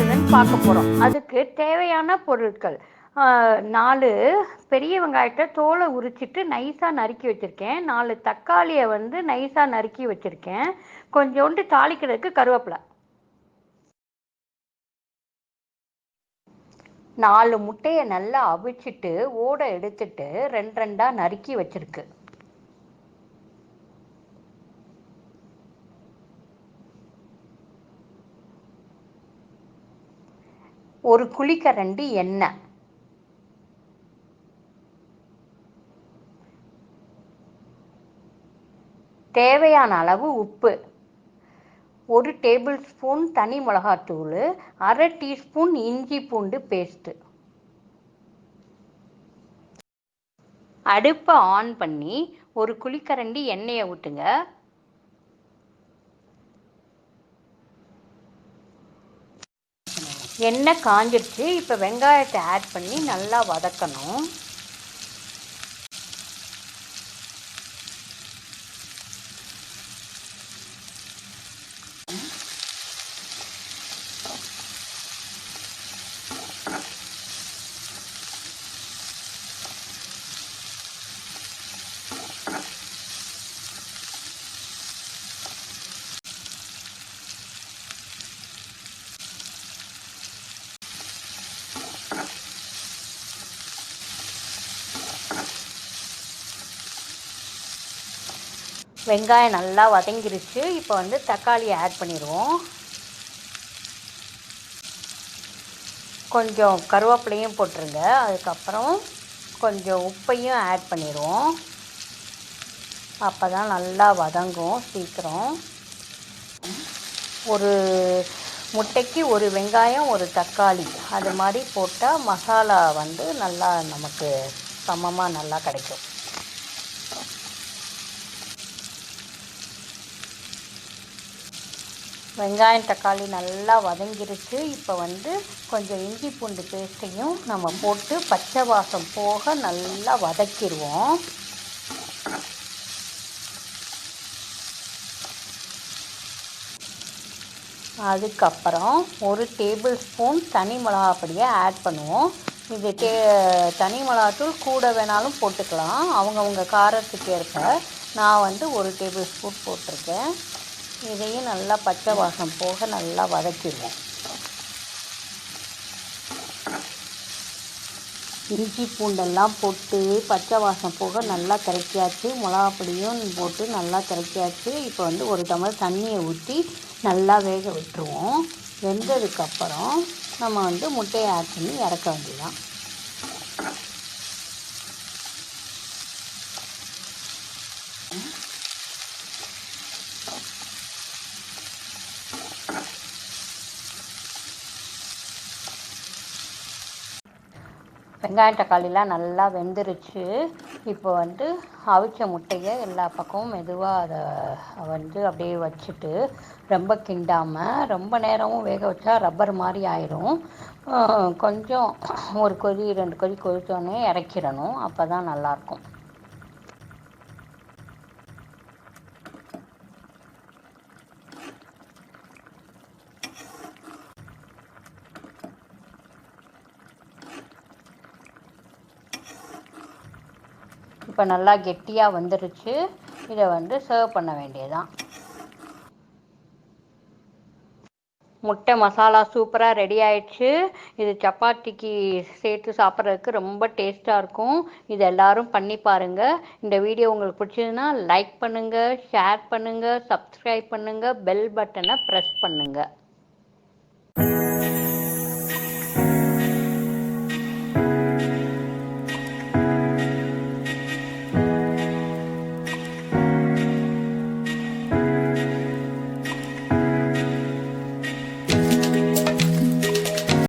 செய்கிறதுன்னு பார்க்க போகிறோம். அதுக்கு தேவையான பொருட்கள் 4 பெரிய வெங்காயத்தை தோலை உரிச்சிட்டு நைஸாக நறுக்கி வச்சுருக்கேன். 4 தக்காளியை வந்து நைஸாக நறுக்கி வச்சுருக்கேன். கொஞ்சோண்டு தாளிக்கிறதுக்கு கருவேப்பிலை, 4 முட்டையை நல்லா அவிச்சிட்டு ஓடை எடுத்துட்டு 2 2 நறுக்கி வச்சிருக்கு. ஒரு குழிக்கரண்டி எண்ணெய், தேவையான அளவு உப்பு, 1 டேபிள் ஸ்பூன் தனி மிளகாத்தூள், 1/2 டீஸ்பூன் இஞ்சி பூண்டு பேஸ்ட்டு. அடுப்பை ஆன் பண்ணி ஒரு குழிக்கரண்டி எண்ணெயை ஊற்றுங்க. எண்ணெய் காஞ்சிருச்சு. இப்போ வெங்காயத்தை ஆட் பண்ணி நல்லா வதக்கணும். வெங்காயம் நல்லா வதங்கிருச்சு. இப்போ வந்து தக்காளியை ஆட் பண்ணிடுவோம். கொஞ்சம் கருவேப்பிலையும் போட்டுருங்க. அதுக்கப்புறம் கொஞ்சம் உப்பையும் ஆட் பண்ணிடுவோம். அப்போ தான் நல்லா வதங்கும் சீக்கிரம். ஒரு முட்டைக்கு 1 வெங்காயம் 1 தக்காளி அது மாதிரி போட்டால் மசாலா வந்து நல்லா நமக்கு சமமாக நல்லா கிடைக்கும். வெங்காயம் தக்காளி நல்லா வதங்கிருச்சு. இப்போ வந்து கொஞ்சம் இஞ்சி பூண்டு பேஸ்ட்டையும் நம்ம போட்டு பச்சை வாசம் போக நல்லா வதக்கிடுவோம். அதுக்கப்புறம் 1 டேபிள் ஸ்பூன் தனி மிளகாப்பொடியை ஆட் பண்ணுவோம். இது தனி மிளகாத்தூள் கூட வேணாலும் போட்டுக்கலாம், அவங்கவுங்க காரத்துக்கு ஏற்ப. நான் வந்து 1 டேபிள் ஸ்பூன் போட்டிருக்கேன். இதையும் நல்லா பச்சை வாசம் போக நல்லா வதக்கிடுவோம். இஞ்சி பூண்டெல்லாம் போட்டு பச்சை வாசம் போக நல்லா கரைக்கியாச்சு. மிளகாப்பொடியும் போட்டு நல்லா கரைக்கியாச்சு. இப்போ வந்து 1 டம்ளர் தண்ணியை ஊற்றி நல்லா வேக விட்டுருவோம். வெந்ததுக்கப்புறம் நம்ம வந்து முட்டையை ஆட் பண்ணி இறக்க வேண்டியதான். வெங்காயம் தக்காளிலாம் நல்லா வெந்துருச்சு. இப்போ வந்து அவிச்ச முட்டையை எல்லா பக்கமும் மெதுவாக அதை வந்து அப்படியே வச்சுட்டு ரொம்ப கிண்டாமல், ரொம்ப நேரமும் வேக வச்சா ரப்பர் மாதிரி ஆயிரும். கொஞ்சம் 1 கொதி 2 கொதி கொதித்தோடனே இறக்கிடணும். அப்போ தான் நல்லாயிருக்கும். இப்போ நல்லா கெட்டியாக வந்துருச்சு. இதை வந்து சர்வ் பண்ண வேண்டியதான். முட்டை மசாலா சூப்பராக ரெடி ஆயிடுச்சு. இது சப்பாத்திக்கு சேர்த்து சாப்பிட்றதுக்கு ரொம்ப டேஸ்ட்டாக இருக்கும். இது எல்லோரும் பண்ணி பாருங்கள். இந்த வீடியோ உங்களுக்கு பிடிச்சதுன்னா லைக் பண்ணுங்கள், ஷேர் பண்ணுங்கள், சப்ஸ்கிரைப் பண்ணுங்கள், பெல் பட்டனை ப்ரெஸ் பண்ணுங்கள்.